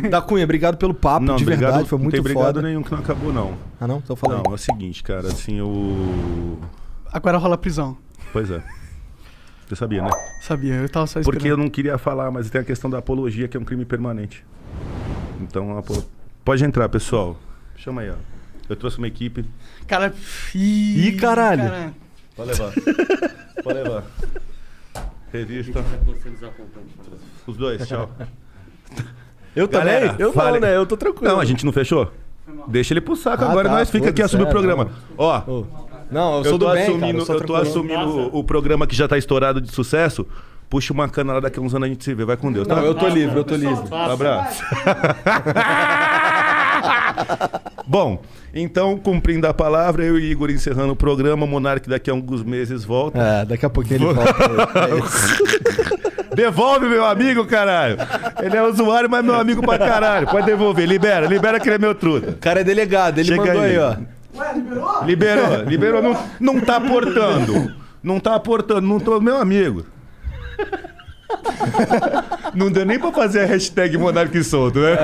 Da Cunha, obrigado pelo papo, Não, de obrigado, verdade, foi muito não tem foda. obrigado nenhum que não acabou, não. Ah, não? Então fala aí. Não, é o seguinte, cara, assim, o... Agora rola a prisão. Pois é. Você sabia, né? Sabia, eu tava só esperando. Porque eu não queria falar, mas tem a questão da apologia, que é um crime permanente. Então, pode entrar, pessoal. Chama aí, ó. Eu trouxe uma equipe. Cara... Ih, caralho. Pode levar. Pode levar. Revista. Os dois, tchau. Eu Galera, também? Eu fale. não, né? Eu tô tranquilo. Não, a gente não fechou? Deixa ele pro saco agora, tá, nós fica aqui a foda-se, subir o programa. Ó, Ô, não, eu sou do bem, cara, eu sou tô tranquilo. assumindo o programa que já tá estourado de sucesso. Puxa uma cana lá, daqui a uns anos a gente se vê. Vai com Deus, tá? Não, eu tô livre, eu tô livre. Um abraço. Bom, então, cumprindo a palavra, eu e Igor encerrando o programa. O Monark daqui a alguns meses volta. É, daqui a pouquinho ele volta. Devolve, meu amigo, caralho. Ele é usuário, mas meu amigo pra caralho. Pode devolver, libera que ele é meu truta. O cara é delegado, ele Chega mandou aí, ó. Ué, liberou, não tá aportando. Não tá aportando, não tô, meu amigo. Não deu nem pra fazer a hashtag Monark solto, né?